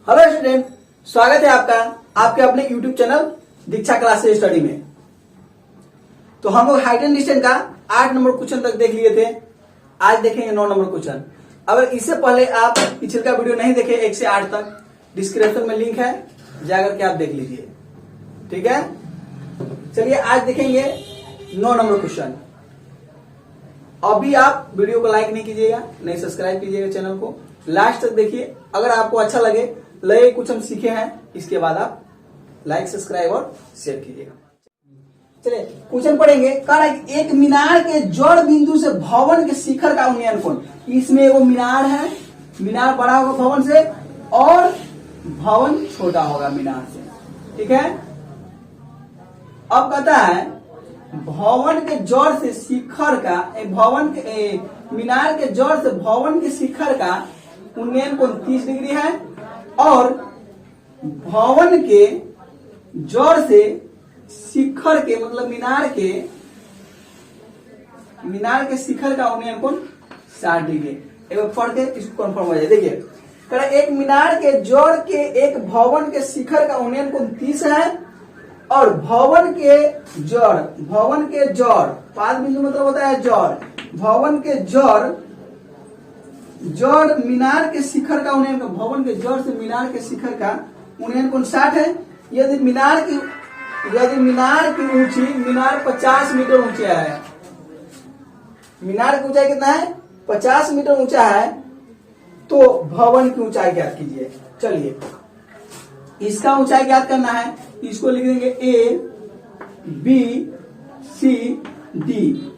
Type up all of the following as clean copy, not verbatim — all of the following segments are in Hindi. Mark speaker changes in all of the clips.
Speaker 1: हेलो स्टूडेंट, स्वागत है आपका आपके अपने YouTube चैनल दीक्षा क्लासेस स्टडी में। तो हम लोग हाइट एंड डिस्टेंस का 8 नंबर क्वेश्चन तक देख लिए थे। आज देखेंगे 9 नंबर क्वेश्चन। अगर इससे पहले आप पिछले का वीडियो नहीं देखे 1 से 8 तक, डिस्क्रिप्शन में लिंक है, जाकर के आप देख लीजिए। ठीक है, चलिए आज देखेंगे 9 नंबर क्वेश्चन। अभी आप वीडियो को लाइक नहीं कीजिएगा, नहीं सब्सक्राइब कीजिएगा चैनल को, लास्ट तक देखिए। अगर आपको अच्छा लगे कुछ हम सीखे हैं, इसके बाद आप लाइक सब्सक्राइब और शेयर कीजिएगा। चलिए क्वेश्चन पढ़ेंगे। कह रहा है कि एक मीनार के जड़ बिंदु से भवन के शिखर का उन्नयन कोण। इसमें एगो मीनार है, मीनार बड़ा होगा भवन से और भवन छोटा होगा मीनार से। ठीक है, अब कहता है भवन के जड़ से शिखर का, मीनार के जड़ से भवन के शिखर का उन्नयन कोण 30 डिग्री है और भवन के जड़ से शिखर के मतलब मीनार के शिखर का उन्नयन कोण 60 डिग्री। एक बार पढ़ के इसको कंफर्म हो जाए। देखिए, एक मीनार के जड़ के एक भवन के शिखर का उन्नयन कोण 30 है और भवन के जड़ 5 बिंदु मतलब होता है जड़, भवन के जड़ मीनार के शिखर का उन्नयन, भवन के जड़ से मीनार के शिखर का उन्नयन कोण 60 है। यदि मीनार की ऊंची, मीनार 50 मीटर ऊंचा है, मीनार की ऊंचाई कितना है 50 मीटर ऊंचा है, तो भवन की ऊंचाई ज्ञात कीजिए। चलिए इसका ऊंचाई ज्ञात करना है, इसको लिख देंगे A B C D।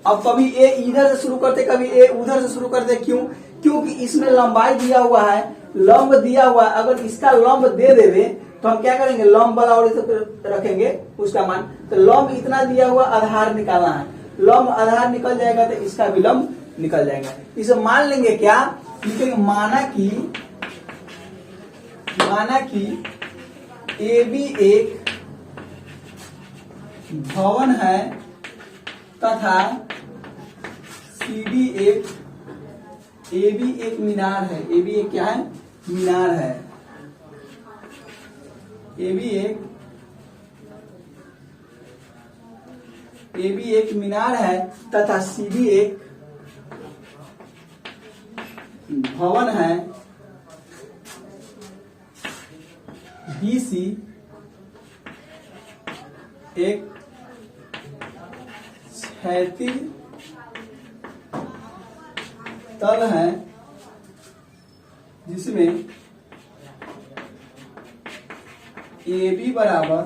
Speaker 1: अब कभी A इधर से शुरू करते, कभी A उधर से शुरू करते। क्यों? क्योंकि इसमें लंबाई दिया हुआ है, लंब दिया हुआ है। अगर इसका लंब दे देवे तो हम क्या करेंगे, लंब वाला और इसे रखेंगे उसका मान। तो लंब इतना दिया हुआ, आधार निकालना है, लंब आधार निकल जाएगा तो इसका भी लंब निकल जाएगा। इसे मान लेंगे क्या, लिखेंगे माना कि AB एक भवन है तथा CD AB एक मीनार है। AB एक क्या है, मीनार है। AB एक मीनार है तथा CD एक भवन है। BC एक क्षैतिज तल है जिसमें AB बराबर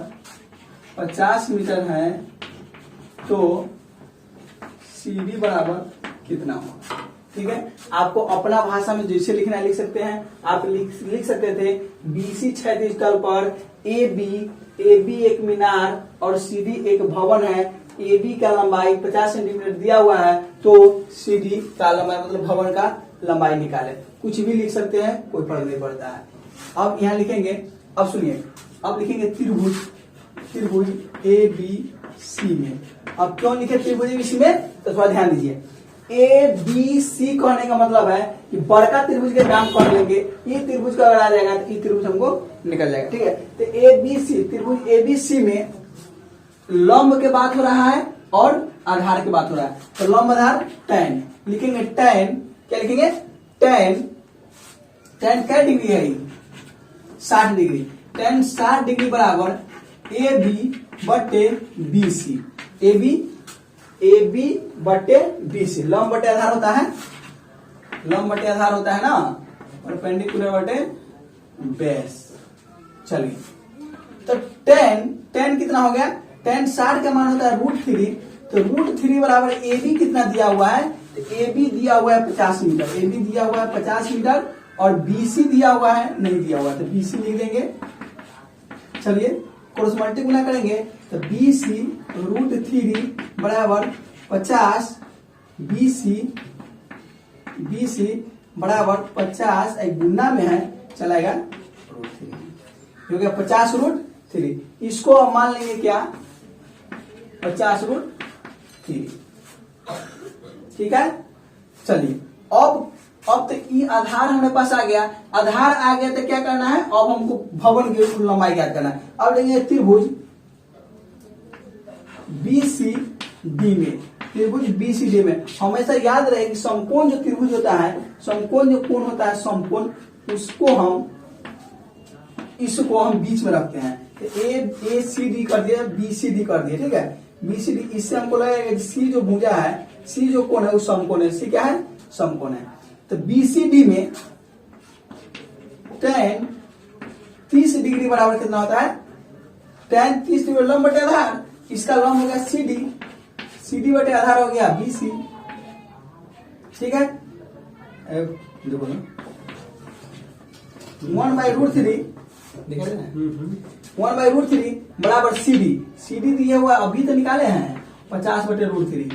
Speaker 1: 50 मीटर है, तो CD बराबर कितना होगा। ठीक है, आपको अपना भाषा में जैसे लिखना है लिख सकते हैं। आप लिख सकते थे BC क्षैतिज तल पर AB एक मीनार और CD एक भवन है। AB का लंबाई 50 सेंटीमीटर दिया हुआ है, तो CD का लंबाई मतलब भवन का लंबाई निकाले। कुछ भी लिख सकते हैं, कोई फर्क नहीं पड़ता है। अब यहाँ लिखेंगे, अब सुनिए, अब लिखेंगे त्रिभुज ABC में। अब क्यों लिखे त्रिभुज ABC में, तो थोड़ा ध्यान दीजिए। ABC कहने का मतलब है कि बड़का त्रिभुज के नाम कर लेंगे, ये त्रिभुज का अगर आ जाएगा तो ये त्रिभुज हमको निकल जाएगा। ठीक है, तो ABC त्रिभुज ABC में लंब के बात हो रहा है और आधार की बात हो रहा है। तो लंब आधार tan लिखेंगे। tan क्या लिखेंगे, tan क्या डिग्री है, 60 डिग्री। tan 60 डिग्री बराबर AB बटे BC। AB बटे BC, लंब बटे आधार होता है, लंब बटे आधार होता है ना, परपेंडिकुलर बटे बेस। चलिए, तो tan कितना हो गया, tan 60 का मान होता है √3, तो √3 बराबर AB कितना दिया हुआ है, तो AB दिया हुआ है 50 मीटर, AB दिया हुआ है 50 मीटर और BC दिया हुआ है, नहीं दिया हुआ, तो BC लिख देंगे। चलिए क्रॉस मल्टीप्लाई करेंगे तो BC √3 बराबर 50, BC बराबर 50, एक गुना में है चलाएगा √3, हो गया 50√3। इसको अब मान लेंगे क्या, 50√3। ठीक है, चलिए अब अब तो ये आधार हमारे पास आ गया, आधार आ गया तो क्या करना है, अब हमको भवन की लंबाई ज्ञात करना है। अब लेंगे त्रिभुज BCD में, त्रिभुज BCD में हमेशा याद रहे कि समकोण जो त्रिभुज होता है, समकोण जो कोण होता है समकोण, इसको हम बीच में रखते हैं। तो ACD कर दिया, BCD कर दिया, ठीक है। BCD इससे हमको लगेगा सी जो भुजा है, सी जो कोण है वो समकोण है, सी क्या है, समकोण है। तो BCD में tan 30 डिग्री बराबर कितना होता है, tan 30 डिग्री लंब बटे आधार, इसका लंब हो गया CD, CD बटे आधार हो गया BC, ठीक है। देखो ना 1/√3 दिखा रहे हैं, 1/√3 बराबर CD दिया हुआ अभी तो निकाले हैं 50/√3।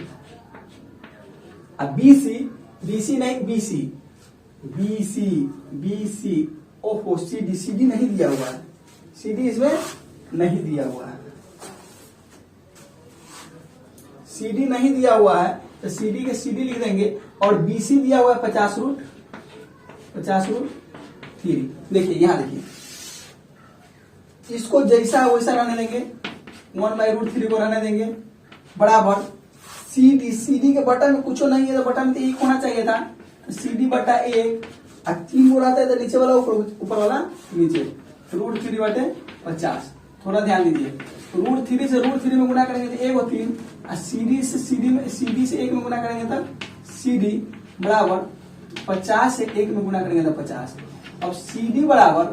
Speaker 1: अब BC नहीं BC ओहो CD नहीं दिया हुआ है, CD इसमें नहीं दिया हुआ है, CD नहीं दिया हुआ है तो CD के CD लिख देंगे, और BC दिया हुआ है 50√3। देखिए यहां देखिए, इसको जैसा वैसा रहने देंगे, 1/√3 को रहने देंगे बराबर CD के बटा में कुछ नहीं है तो बटा में तो 1 होना चाहिए था, CD बटा 1, 3 को रहता है तो नीचे वाला ऊपर वाला नीचे, √3/50। थोड़ा ध्यान दीजिए, √3 से √3 में गुणा करेंगे तो 1 और 3, और CD से 1 में गुणा करेंगे तब CD बराबर 50 से 1 में गुणा करेंगे तो 50। अब CD बराबर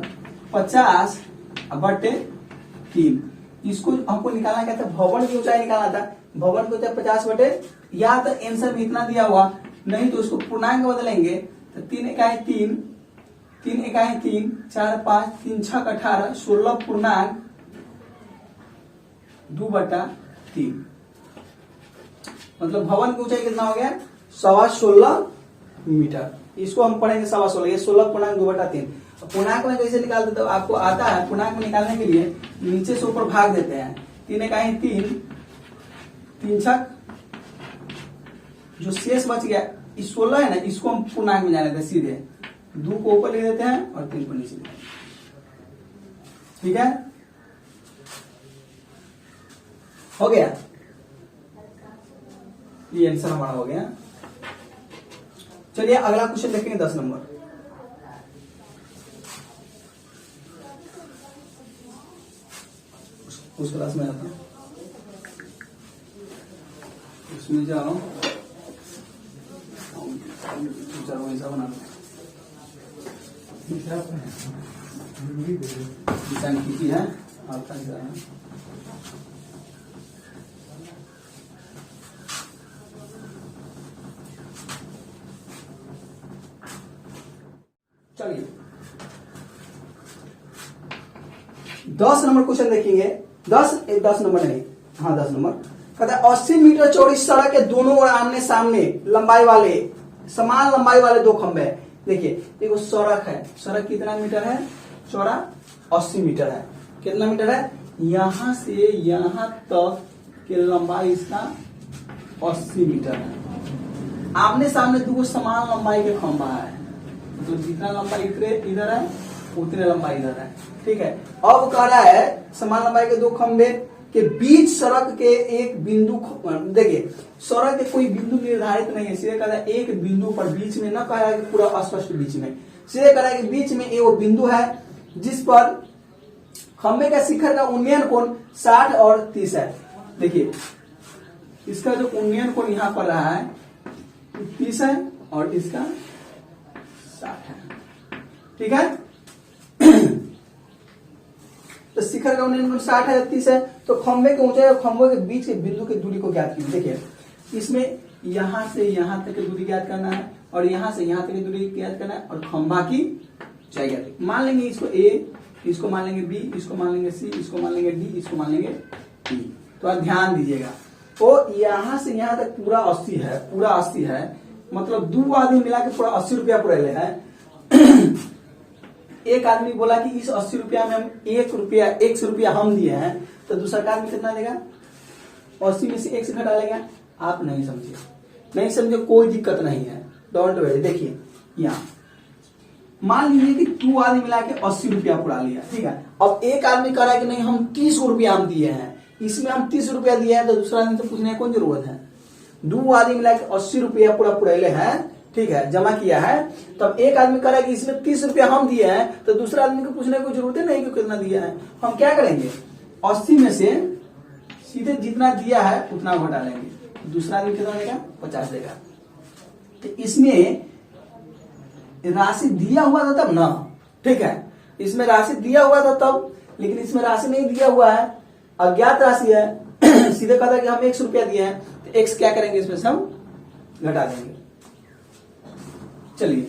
Speaker 1: 50/3, इसको हमको निकालना क्या था, भवन की ऊंचाई निकालना था, भवन की ऊंचाई 50 या तो आंसर में इतना दिया हुआ, नहीं तो उसको पूर्णांक बदलेंगे तो 3 एकाई 3, 4 5, 3 6 18, 16 पूर्णांक 2/3, मतलब भवन की ऊंचाई कितना हो गया, 16.25 मीटर। इसको हम पढ़ेंगे 16.25, ये 16 पूर्णांक 2/3। पूर्णांक में कैसे निकालते, तो आपको आता है पूर्णांक में निकालने के लिए नीचे से ऊपर भाग देते हैं, 3 एकाई 3, 3 6, जो शेष बच गया इस 16 है ना, इसको हम पूर्णांक में जाने देते हैं, सीधे 2 को ऊपर ले देते हैं और 3 को नीचे देते हैं, ठीक है, हो गया, ये आंसर हमारा हो गया। चलिए अगला क्वेश्चन देखेंगे 10 नंबर। उस क्लास में आता हूं, उसमें जाओ, चलो ऐसा बना लो, डिजाइन की है आपका डिजाइन। चलिए 10 नंबर क्वेश्चन देखेंगे, 10 नंबर नहीं, हाँ 10 नंबर कहता है 80 मीटर चौड़ी सड़क के दोनों ओर आमने सामने लंबाई वाले, समान लंबाई वाले 2 खंभे। देखिए देखो सड़क है, सड़क कितना मीटर है, चौड़ा 80 मीटर है, कितना मीटर है, यहां से यहां तक की लंबाई इसका 80 मीटर है। आमने सामने 2 समान लंबाई के खंभा है, तो जितना लंबाई इधर है उतने लंबाई इधर है, ठीक है। अब कह रहा है समान लंबाई के 2 खंभे के बीच सड़क के एक बिंदु, देखिए सड़क के कोई बिंदु निर्धारित नहीं है, सीधे कह रहा है एक बिंदु पर, बीच में न कह रहा है कि पूरा स्पष्ट बीच में, सीधे कह रहा है कि बीच में एक वो बिंदु है जिस पर खंभे का शिखर का उन्नयन कोण 60 और 30 है। देखिए इसका जो उन्नयन कोण यहां पर रहा है 30 है और इसका 60 है, ठीक है। तो शिखर का उन्नयन कोण 60 है, 30 है, तो खंभे के ऊंचाई और खंभों के बीच के बिंदु की दूरी को ज्ञात कीजिए। देखिए इसमें यहां से यहां तक की दूरी ज्ञात करना है, और यहां से यहां तक की दूरी ज्ञात करना है, और खंभा की ऊंचाई ज्ञात, मान लेंगे इसको ए, इसको मान लेंगे बी, इसको मान लेंगे सी, इसको मान लेंगे डी, इसको मान लेंगे ई। तो आप ध्यान दीजिएगा, तो यहां से यहां तक पूरा 80 है, पूरा 80 है, मतलब 2 आदमी मिला के पूरा 80 रुपया पूरा ले है। एक आदमी बोला कि इस 80 रुपया में हम 1 रुपया हम दिए हैं, तो दूसरा आदमी कितना देगा, 80 में से 1 से घटा लेगा। आप नहीं समझे, कोई दिक्कत नहीं है, डोंट वरी। देखिए यहाँ मान लीजिए कि 2 आदमी मिला के 80 रुपया पुरा लिया, ठीक है। अब एक आदमी कह रहा है कि नहीं हम 30 रुपया हम दिए हैं, इसमें हम 30 रुपया दिए हैं, तो दूसरा आदमी से पूछने की कौन जरूरत है। 2 आदमी मिला के 80 रुपया पूरा पुराले हैं, ठीक है, जमा किया है। तब एक आदमी कह रहा है कि इसमें 30 रुपया हम दिए हैं, तो दूसरा आदमी को पूछने की जरूरत नहीं कि कितना दिया है। हम क्या करेंगे, 80 में से सीधे जितना दिया है उतना घटा लेंगे। दूसरा आदमी कितना देगा, 50 देगा। तो इसमें राशि दिया हुआ था तब ना, ठीक है, इसमें राशि दिया हुआ था तब, लेकिन इसमें राशि नहीं दिया हुआ है, अज्ञात राशि है। सीधे कहता है कि हम 100 रुपया दिए हैं, तो x क्या करेंगे, इसमें से हम घटा देंगे। चलिए,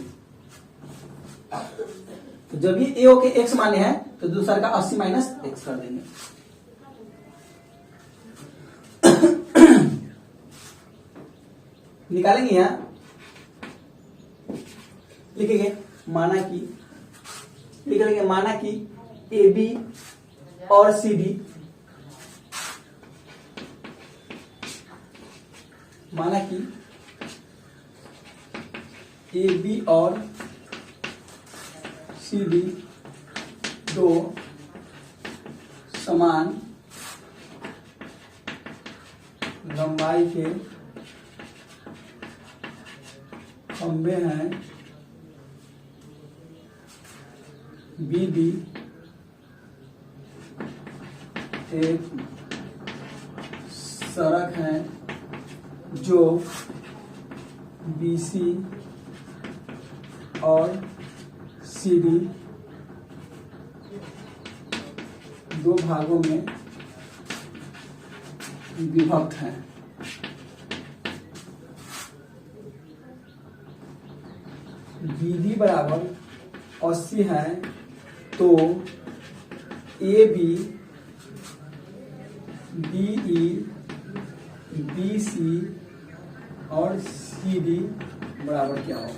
Speaker 1: तो जब ये a के x माने हैं तो दूसरा का 80 माइनस x कर देंगे। निकालेंगे, यहां लिखेंगे माना कि, लिख लेंगे माना कि AB और CD, माना कि AB और CD दो समान लंबाई के खंभे हैं, BD एक सड़क है जो BC और CD दो भागों में विभक्त है। BD बराबर 80 है, तो AB DE BC और CD बराबर क्या हो।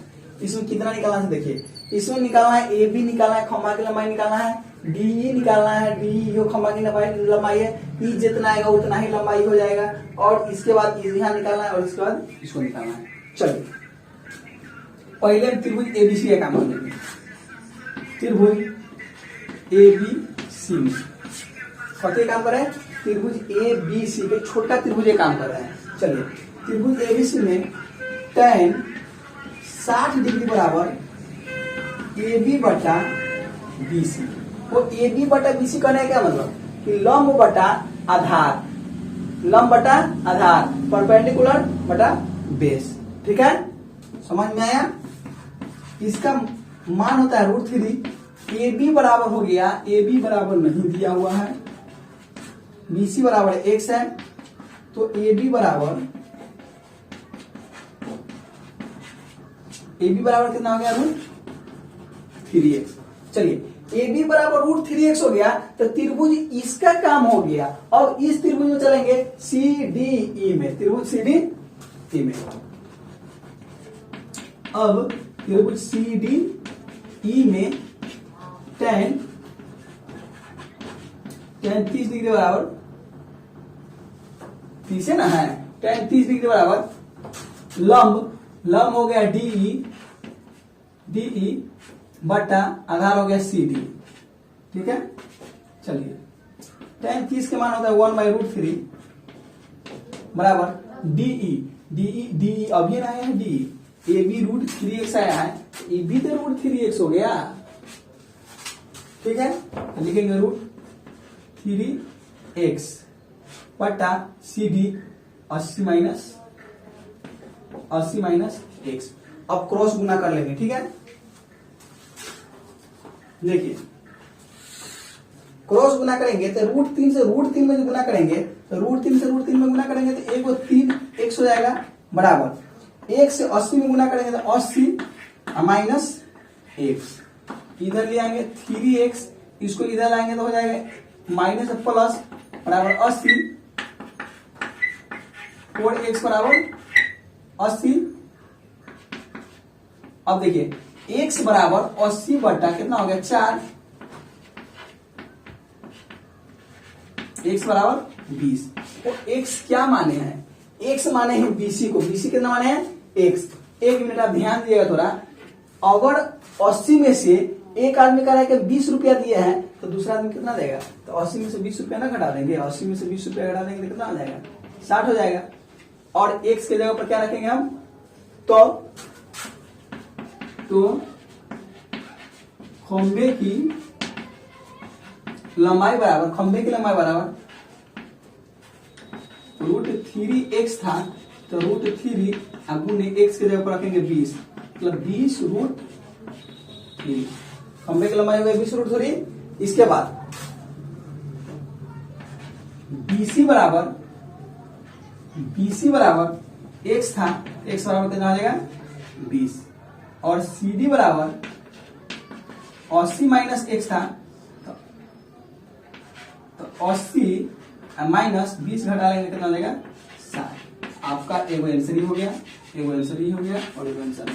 Speaker 1: इसमें कितना निकालना है, देखिए इसमें निकालना है AB निकालना है, खंभा की लंबाई निकालना है, DE निकालना है, DE जो खंभा की लंबाई है, E जितना आएगा उतना ही लंबाई हो जाएगा, और इसके बाद यहाँ निकालना है और इसके बाद इसको निकालना है। चलिए पहले त्रिभुज ABC का काम कर लेंगे। त्रिभुज ABC में कते काम कर रहे हैं, त्रिभुज ABC के छोटा त्रिभुज काम कर रहे हैं। चलिए त्रिभुज ABC में tan 60 डिग्री बराबर AB बटा BC। वो AB बटा BC करने का क्या मतलब कि लंब बटा आधार, लंब बटा आधार, परपेंडिकुलर बटा बेस, ठीक है, समझ में आया। इसका मान होता है √3। AB बराबर हो गया, AB बराबर नहीं दिया हुआ है, BC बराबर x है, तो AB बराबर कितना हो गया, √3x। चलिए AB बराबर √3x हो गया, तो त्रिभुज इसका काम हो गया। अब इस त्रिभुज में चलेंगे CDE में, त्रिभुज CDE में। अब त्रिभुज CDE में tan 30 डिग्री बराबर 30 है ना, है tan 30 डिग्री बराबर लंब हो गया DE बटा आधार हो गया CD, ठीक है। चलिए tan 30 के मान होता है 1/√3 बराबर DE अभी आया है, DE AB √3x आया है, ये भी तो √3x हो गया, ठीक है। लिखेंगे √3x बटा CD 80 माइनस x। अब क्रॉस गुना कर लेंगे, ठीक है। देखिए क्रॉस गुना करेंगे तो √3 से √3 में गुना करेंगे, तो √3 से √3 में गुना करेंगे तो 1 और 3x हो जाएगा, बराबर 1 से 80 में गुना करेंगे तो 80 माइनस x, इधर ले आएंगे 3x, इसको इधर लाएंगे तो हो जाएगा माइनस प्लस बराबर 80, 4x बराबर 80। अब देखिए x बराबर 80 बटा कितना हो गया 4, x बराबर 20। तो x क्या माने हैं, x माने हैं BC को, BC कितना माने हैं x। 1 मिनट आप ध्यान दिएगा थोड़ा, अगर 80 में से एक आदमी कह रहा है कि 20 रुपया दिया है तो दूसरा आदमी कितना देगा? तो 80 में से 20 रुपया ना घटा देंगे, 80 में से 20 रुपया घटा देंगे तो कितना आ जाएगा? 60 हो जाएगा। और x के जगह पर क्या रखेंगे हम? तो खंबे की लंबाई बराबर √3x था, तो √3 गुने x के जगह पर रखेंगे 20, मतलब 20√3। खंबे की लंबाई हो गई 20√3। इसके बाद BC बराबर x था, x बराबर कितना आ जाएगा? 20। और CD बराबर 80 माइनस x था, तो 80 माइनस 20 घटा लेंगे कितना देगा? 60। आपका एगो आंसर ही हो गया, एगो आंसर ही हो गया और एगो आंसर।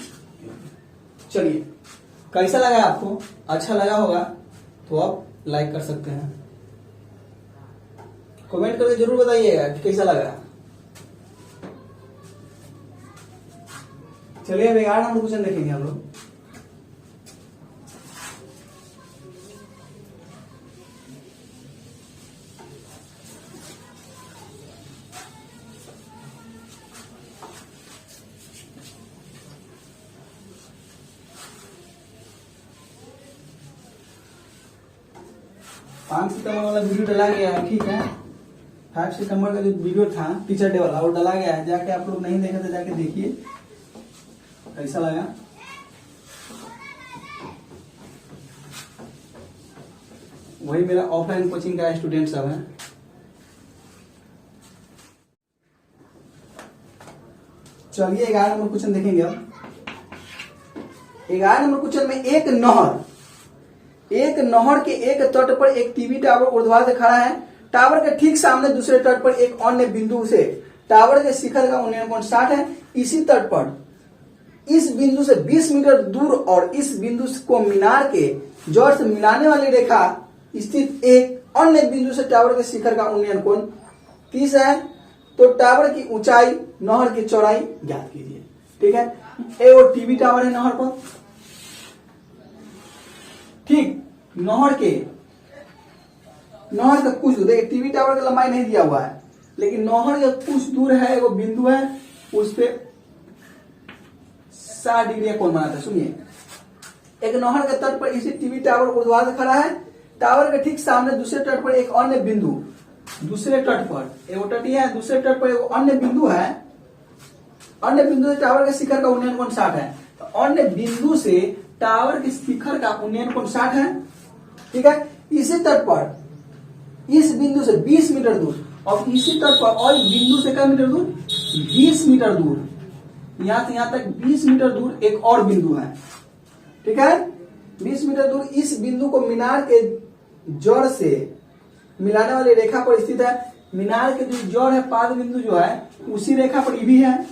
Speaker 1: चलिए, कैसा लगा आपको? अच्छा लगा होगा तो आप लाइक कर सकते हैं, कमेंट करके जरूर बताइएगा कि कैसा लगा। चलिए अब 11 नंबर क्वेश्चन देखेंगे हम लोग। पांच सितंबर वाला वीडियो डला गया है, ठीक है। 5 सितंबर का जो वीडियो था टीचर डे वाला वो डला गया है, जाके आप लोग नहीं देखे तो जाके देखिए कैसा लगा। वही मेरा ऑफलाइन कोचिंग का स्टूडेंट सब है। चलिए 11 नंबर क्वेश्चन देखेंगे अब। 11 नंबर क्वेश्चन में एक नहर के एक तट पर एक टीवी टावर ऊर्ध्वाधर से खड़ा है। टावर के ठीक सामने दूसरे तट पर एक अन्य बिंदु से टावर के शिखर का उन्नयन कोण 60 है। इसी तट पर इस बिंदु से 20 मीटर दूर और इस बिंदु को मीनार के जड़ से मिलाने वाली रेखा स्थित एक अन्य बिंदु से टावर के शिखर का उन्नयन कोण 30 है। तो टावर की ऊंचाई, नहर की चौड़ाई ज्ञात कीजिए। ठीक है, ये वो टीवी टावर है नहर पर। ठीक, नहर का कुछ दूर, देखिए टीवी टावर की लंबाई नहीं दिया हुआ है, लेकिन नहर का कुछ दूर है, वो बिंदु है, उस पे 60 डिग्री कोण बनाता है। सुनिए, एक नहर के तट पर इसी टीवी टावर ऊर्ध्वाधर खड़ा है। टावर के ठीक सामने दूसरे तट पर एक अन्य बिंदु, दूसरे तट पर एगो तट है, दूसरे तट पर एक अन्य बिंदु है। अन्य बिंदु से टावर के शिखर का उन्नयन कोण 60 है। तो अन्य बिंदु से टावर के शिखर का उन्नयन कोण 60 है। ठीक है, इसी तट पर इस बिंदु से 20 मीटर दूर और इसी तट पर और बिंदु से क्या मीटर दूर? 20 मीटर दूर, यहां से यहां तक 20 मीटर दूर एक और बिंदु है। ठीक है, 20 मीटर दूर इस बिंदु को मीनार के जड़ से मिलाने वाली रेखा पर स्थित है। मीनार के जो जड़ है, पाद बिंदु जो है, उसी रेखा पर भी है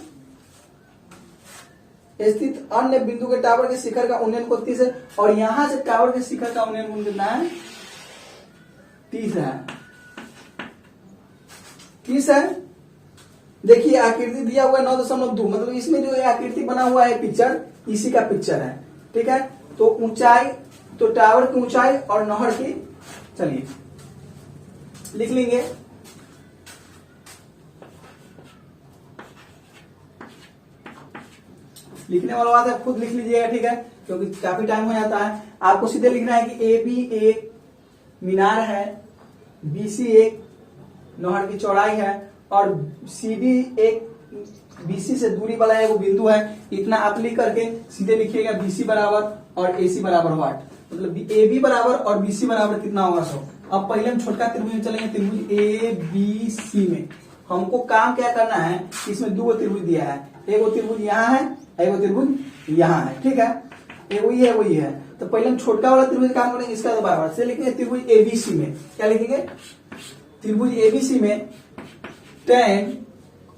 Speaker 1: स्थित अन्य बिंदु के टावर के शिखर का उन्नयन कोण 30 है। और यहां से टावर के शिखर का उन्नयन कोण कितना है? 30 है। 30 है। देखिए आकृति दिया हुआ है 9.2, मतलब इसमें जो आकृति बना हुआ है पिक्चर, इसी का पिक्चर है। ठीक है, तो ऊंचाई, तो टावर की ऊंचाई और नहर की, चलिए लिख लेंगे। लिखने वाला बात है खुद लिख लीजिएगा, ठीक है, क्योंकि काफी टाइम हो जाता है। आपको सीधे लिखना है कि AB एक मीनार है, BC एक नहर की चौड़ाई है और CD एक BC से दूरी वाला है वो बिंदु है। इतना आप लिख करके सीधे लिखिएगा BC बराबर और AC बराबर वाट, मतलब AB बराबर और BC बराबर कितना होगा 100। अब पहले हम छोटका त्रिभुज में चलेंगे, त्रिभुज ABC में हमको काम क्या करना है, इसमें 2 त्रिभुज दिया है, एगो त्रिभुज यहाँ है, एगो त्रिभुज यहाँ है। ठीक है, एगो ये है, वही है। तो पहले हम छोटका वाला त्रिभुज काम करेंगे, इसका तो बराबर से लिखेंगे त्रिभुज ABC में। क्या लिखेंगे? त्रिभुज ABC में tan।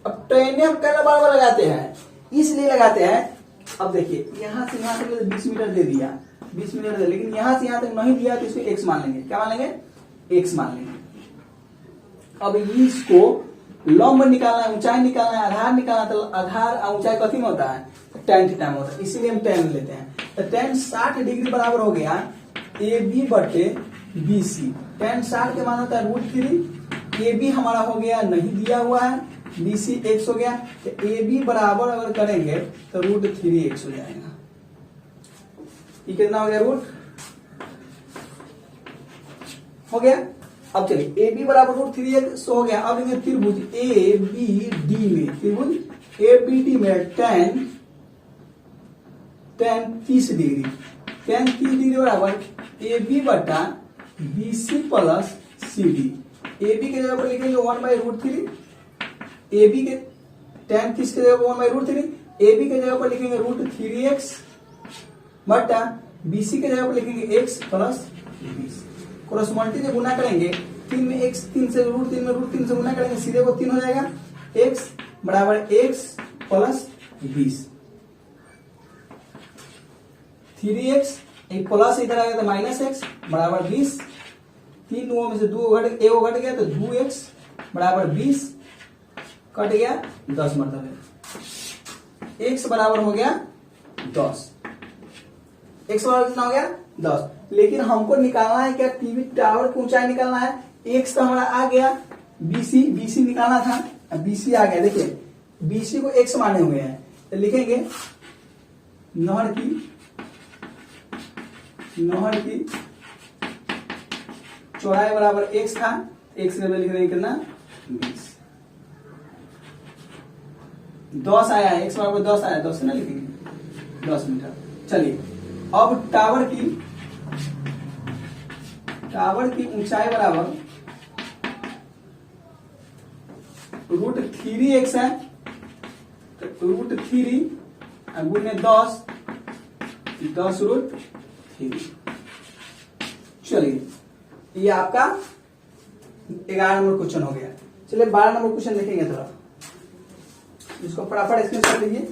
Speaker 1: अब tan हम कहना बराबर लगाते हैं, इसलिए लगाते हैं। अब देखिए यहां से यहां तक 20 मीटर दे दिया, 20 मीटर दे, लेकिन यहां से यहां तक नहीं दिया तो इसको x मान लेंगे। क्या मान लेंगे? x मान लेंगे। अब इसको लंब निकालना है, ऊंचाई निकालना है, आधार निकालना है, तो आधार ऊंचाई कथी में होता है? tan थीटा में होता है, इसीलिए हम tan लेते हैं। तो tan 60 डिग्री बराबर हो गया ए बी बटे बी सी। tan 60 के मान होता है √3, ए बी हमारा हो गया नहीं दिया हुआ है, बी सी x हो गया, तो ए बी बराबर अगर करेंगे तो √3x हो जाएगा। ये कितना हो गया रूट हो गया। अब चलिए ए बी बराबर √3x हो गया। अब लेंगे त्रिभुज ए बी डी में, त्रिभुज ए बी डी में tan 30 डिग्री, tan 30 डिग्री बराबर ए बी बटा B C plus C D. A B के जगह पर लिखेंगे 1/√3, ए बी के tan 30 के जगह पर 1/√3, ए बी के जगह पर लिखेंगे √3x बटा बी सी के जगह पर लिखेंगे x प्लस 20। क्रॉसमल्टी से गुना करेंगे 3 में x, 3 से √3 में √3 से गुना करेंगे सीधे वो 3 हो जाएगा। x बराबर x प्लस 20, 3x एक प्लस इधर आ गया तो -x बराबर 20, 3 2 में से 2 घट गया तो 2x बराबर 20 कट गया 10 मतलब x बराबर हो गया 10। x बराबर कितना हो गया 10। लेकिन हमको निकालना है क्या, टीवी टावर की ऊंचाई निकालना है। x तो हमारा आ गया, बीसी निकालना था, बीसी आ गया। देखिए बीसी को x माने हुए हैं तो लिखेंगे नहर की चौड़ाई बराबर x था, x के लिख देंगे कितना 20। 10 आया है, x बराबर 10 आया, 10 से ना लिखेंगे 10 मीटर। चलिए अब टावर की ऊंचाई बराबर √3x है, तो √3 गुणे 10√3। चलिए ये आपका 11 नंबर क्वेश्चन हो गया। चलिए 12 नंबर क्वेश्चन देखेंगे थोड़ा, इसको फटाफट स्क्रीनशॉट लीजिए।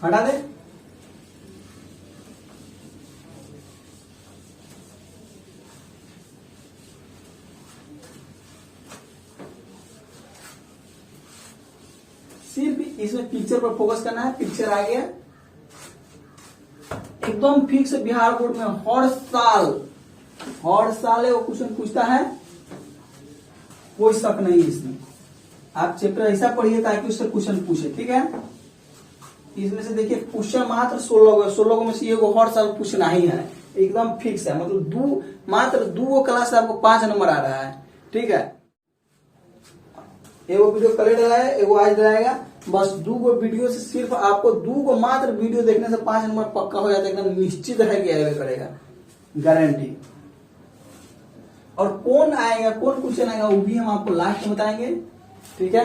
Speaker 1: हटा दे। सिर्फ इसमें पिक्चर पर फोकस करना है। पिक्चर आ गया एकदम फिक्स। बिहार बोर्ड में हर साल वो क्वेश्चन पूछता है, कोई शक नहीं है इसमें। आप चैप्टर ऐसा पढ़िए ताकि उससे क्वेश्चन पूछे, ठीक है। इसमें से देखिए क्वेश्चन मात्र 16 में से ये हर साल पूछना ही है, एकदम फिक्स है। मतलब मात्र 2 क्लास से आपको 5 नंबर आ रहा है, ठीक है। एगो वीडियो कल डलाया, एगो आज डलाएगा, बस 2 वीडियो से सिर्फ आपको 2 मात्र वीडियो देखने से 5 नंबर पक्का हो जाता है, एकदम निश्चित है कि आएगा करेगा, गारंटी। और कौन आएगा, कौन क्वेश्चन आएगा वो भी हम आपको लास्ट में बताएंगे, ठीक है।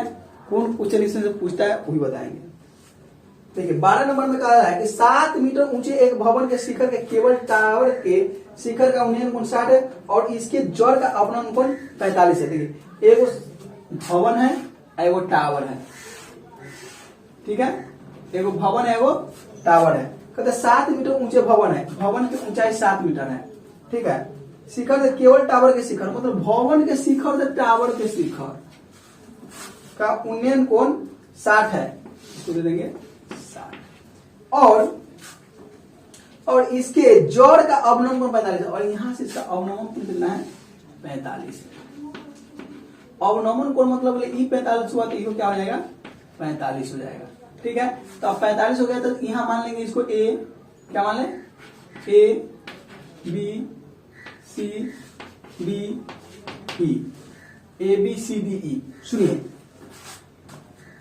Speaker 1: कौन क्वेश्चन इसमें से पूछता है वो भी बताएंगे। देखिए 12 नंबर में कहा है कि 7 मीटर ऊंचे एक भवन के शिखर के केबल टावर के शिखर का उन्नयन कोण 60 है और इसके जड़ का अपनयन कोण 45 है। देखिए एगो भवन है, एगो टावर है, ठीक है। एगो भवन है, एगो टावर है। कहते 7 मीटर ऊंचे भवन है, भवन की ऊंचाई 7 मीटर है, ठीक है। शिखर से केवल टावर के शिखर, मतलब भवन के शिखर से टावर के शिखर का उन्नयन कोण 60 है, इसको दे देंगे 60। और इसके जोड़ का अवनमन कोण 45 है, और यहां से इसका अवनमन कोण कितना है 45। अवनमन कोण मतलब ई 45 हुआ तो ये क्या हो जाएगा 45 हो जाएगा, ठीक है। तो अब 45 हो गया तो यहां मान लेंगे इसको ए, क्या मान लें A B C D E, A B C D E. सुनिए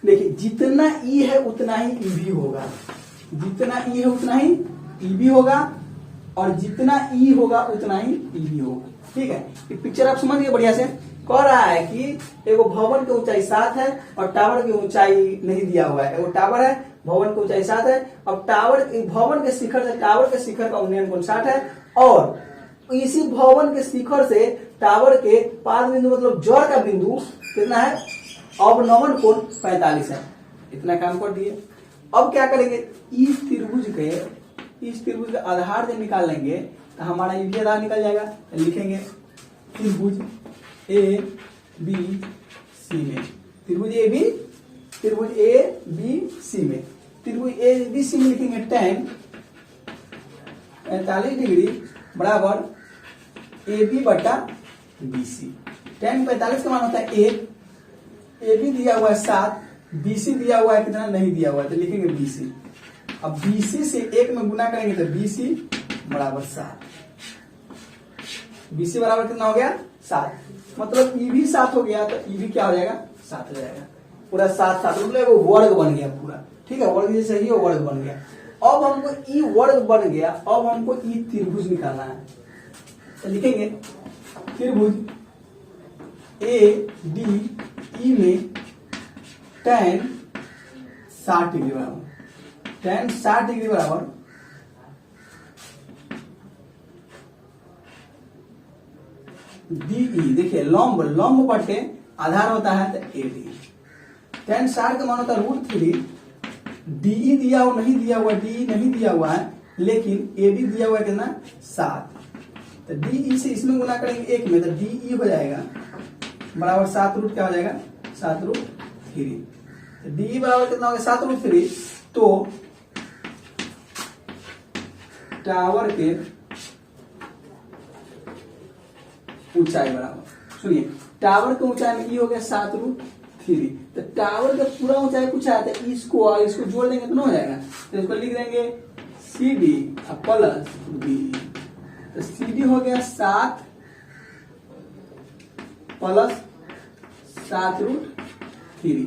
Speaker 1: देखिए जितना ई है उतना ही ई भी होगा, जितना ई है उतना ही ई भी होगा, और जितना ई होगा उतना ही ई भी होगा, ठीक है। ये पिक्चर आप समझ गए बढ़िया से। कह रहा है कि एगो भवन की ऊंचाई 7 है और टावर की ऊंचाई नहीं दिया हुआ है। एगो टावर है, भवन की ऊंचाई 7 है, अब भवन के शिखर से टावर के शिखर का उन्नयन कोण 60 है, और इसी भवन के शिखर से टावर के पाद बिंदु मतलब जड़ का बिंदु कितना है, अवनमन कोण 45 है। इतना काम कर दिए। अब क्या करेंगे, इस त्रिभुज का आधार जब निकाल लेंगे तो हमारा ये आधार निकल जाएगा। लिखेंगे त्रिभुज ए बी सी में, त्रिभुज ए बी, त्रिभुज ए बी सी में, त्रिभुज ए बी सी में लिखेंगे tan 45 डिग्री बराबर ए बी बटा बी सी। tan 45 का मान होता है 1, ए बी दिया हुआ है 7, बी सी दिया हुआ है कितना नहीं दिया हुआ है, तो लिखेंगे बी सी। अब बी सी से 1 में गुना करेंगे तो बी सी बराबर 7, बी सी बराबर कितना हो गया 7, मतलब ई भी 7 हो गया, तो ई भी क्या हो जाएगा 7 हो जाएगा, पूरा 7 मतलब वो वर्ग बन गया पूरा, ठीक है, वर्ग जैसे ही वो वर्ग बन गया। अब हमको ई वर्ग बन गया, अब हमको ई त्रिभुज निकालना है, तो लिखेंगे त्रिभुज ए डी ई में tan 60 डिग्री बराबर, tan 60 डिग्री बराबर डीई, देखिए लंब, लंब बटे आधार होता है तो ए डी, tan 60 का मान होता है √3, डीई दिया हुआ नहीं दिया हुआ, डीई नहीं दिया हुआ है, लेकिन ए बी दिया हुआ है कितना 7, तो डीई से इसमें गुना करेंगे 1 में, तो डीई हो जाएगा बराबर 7 क्या हो जाएगा 7√3, तो डीई बराबर कितना हो गया 7√3। तो टावर के ऊंचाई बराबर, सुनिए टावर की ऊंचाई में ई हो गया 7√3, तो टावर का पूरा ऊंचाई पूछा है, तो इसको और इसको जोड़ देंगे तो ना हो जाएगा, तो इसको लिख देंगे सी डी प्लस बी, तो सी डी हो गया 7 प्लस 7√3,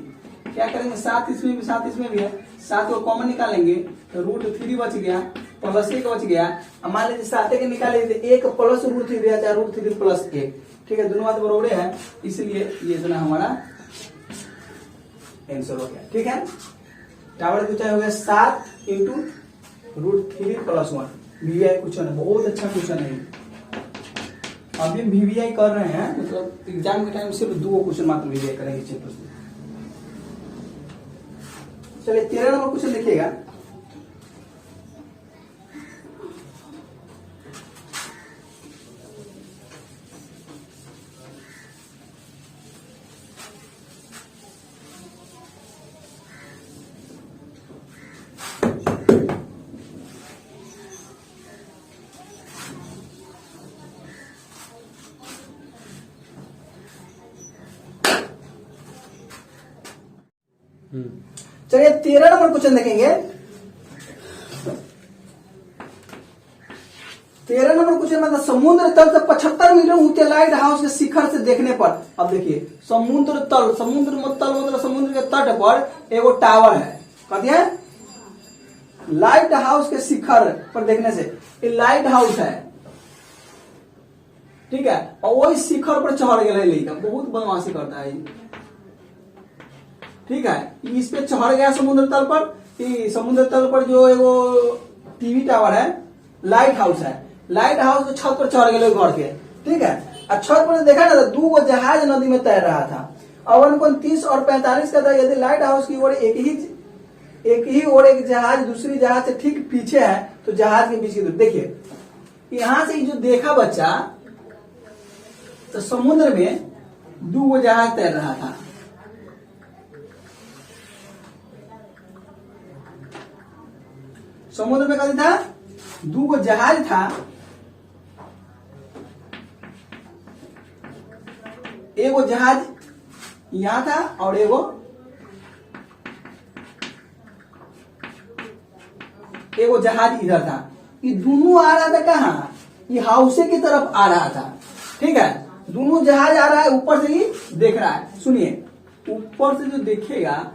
Speaker 1: क्या करेंगे 7 इसमें भी 7 इसमें भी है, 7 को कॉमन निकालेंगे तो √3 बच गया, प्लस 1 बच गया, मान लीजिए 7 के निकाले तो 1 प्लस √3 दिया, चाहे √3 प्लस 1, ठीक है, दोनों बात बराबर है, इसलिए ये जो ना हमारा आंसर हो गया, ठीक है। टावर की ऊंचाई हो गया 7 इंटू √3 प्लस 1, वीवीआई क्वेश्चन है, बहुत अच्छा क्वेश्चन है, अभी हम वीवीआई कर रहे हैं, मतलब एग्जाम के टाइम सिर्फ 2 क्वेश्चन मात्र वीवीआई करेंगे चैप्टर से। चलिए 13 नंबर क्वेश्चन देखिएगा, चलिए 13 नंबर क्वेश्चन देखेंगे। 13 नंबर क्वेश्चन मतलब समुद्र तल से 75 मीटर ऊंचे लाइट हाउस के शिखर से देखने पर, अब देखिए समुद्र तल, समुद्र मतलब समुद्र के तट पर एगो टावर है, कहती है लाइट हाउस के शिखर पर देखने से, ये लाइट हाउस है, ठीक है, और वही शिखर पर चढ़ गया लड़का, बहुत बदमाशी करता है, ठीक है, इस पे चढ़ गया समुद्र तल पर, समुद्र तल पर जो एगो टीवी टावर है, लाइट हाउस है, लाइट हाउस के छत पर चढ़ गए घर के, ठीक है, और छत पर देखा ना तो 2 जहाज नदी में तैर रहा था, अवन 30 और 45 का था, यदि लाइट हाउस की ओर एक ही ओर एक जहाज दूसरी जहाज से ठीक पीछे है, तो जहाज के बीच की दूरी देखिए, यहां से जो देखा बच्चा, तो समुद्र में 2 जहाज तैर रहा था, समुद्र में कभी था 2 जहाज था, एगो जहाज यहां था और एगो जहाज इधर था, ये दोनों आ रहा था कहाँ, ये हाउसे की तरफ आ रहा था, ठीक है, दोनों जहाज आ रहा है, ऊपर से ही देख रहा है, सुनिए ऊपर से जो देखेगा,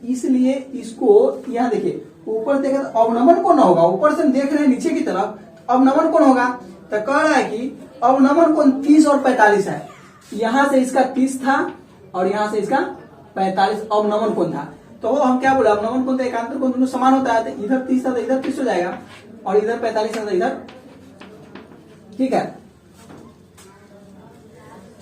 Speaker 1: इसलिए इसको यहां देखिए ऊपर देखेगा तो अवनमन कौन होगा, ऊपर से हम देख रहे हैं नीचे की तरफ, अवनमन कौन होगा, तो कह रहा है कि अवनमन कौन 30 और 45 है, यहां से इसका 30 था और यहां से इसका 45 अवनमन कौन था, तो हम क्या बोले अवनमन कौन था एकांतर कौन दोनों समान होता है, तो इधर 30 था तो इधर 30 हो जाएगा, और इधर 45 था तो इधर, ठीक है।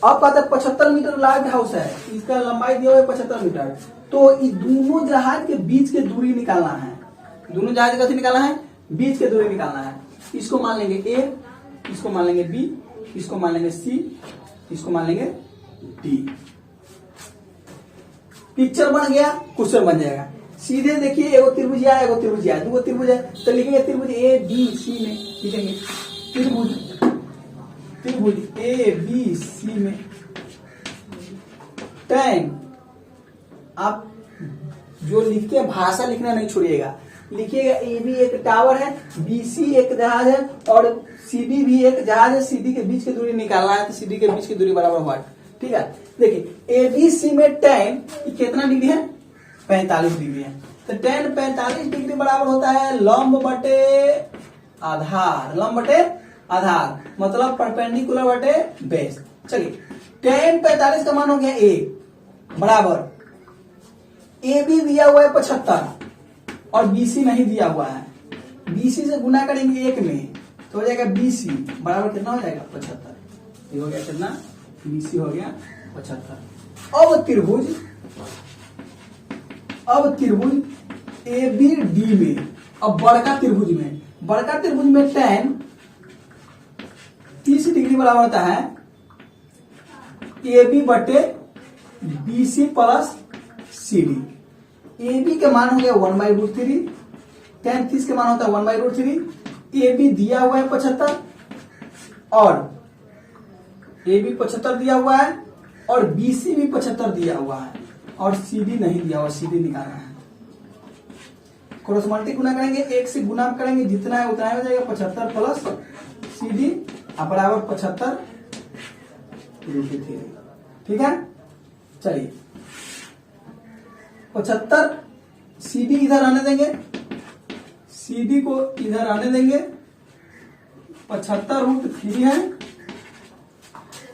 Speaker 1: अब कहते हैं 75 मीटर लाइट हाउस है, इसका लंबाई दिया हुआ है 75 मीटर, तो इस दोनों जहाज के बीच के दूरी निकालना है, दोनों जहाज का निकालना है, बीच के दूरी निकालना है, इसको मान लेंगे ए, इसको मान लेंगे बी, इसको मान लेंगे सी, इसको मान लेंगे डी, पिक्चर बन गया, क्वेश्चन बन जाएगा। सीधे देखिए एगो त्रिभुज है, एगो त्रिभुज है, दूगो त्रिभुज है, तो लिखेंगे त्रिभुज ए बी सी में लिखेंगे त्रिभुज ए बी सी में tan, आप जो लिखते हैं भाषा लिखना नहीं छोड़िएगा, लिखिएगा ए बी एक टावर है, बी सी एक जहाज है और सी डी भी एक जहाज है। सी डी के बीच की दूरी निकालना है, तो सी डी के बीच की दूरी बराबर व्हाट, ठीक है। देखिए ए बी सी में tan कितना डिग्री है, 45 डिग्री है, तो tan 45 डिग्री बराबर होता है लंब बटे आधार, लंब बटे आधार मतलब परपेंडिकुलर बटे बेस। चलिए tan 45 का मान हो गया 1 बराबर ए बी दिया हुआ है 75 और बीसी नहीं दिया हुआ है, बीसी से गुना करेंगे 1 में तो हो जाएगा बीसी बराबर कितना हो जाएगा 75। ये हो गया कितना, बीसी हो गया 75। अब त्रिभुज ए बी डी में, अब बड़का त्रिभुज में tan 30 डिग्री बराबर होता है ए बी बटे B C plus C D. A B के मान हो गया 1/√3, tan 30 के मान होता है 1/√3। ए बी दिया हुआ है 75 और ए बी 75 दिया हुआ है और बी सी भी 75 दिया हुआ है और सी डी नहीं दिया हुआ, सी डी निकालना है। क्रॉस गुना करेंगे, 1 से गुना करेंगे जितना है उतना हो जाएगा 75 प्लस सी डी बराबर 75√3, ठीक है। चलिए 75 सी डी इधर आने देंगे, सी डी को इधर आने देंगे, 75√3 है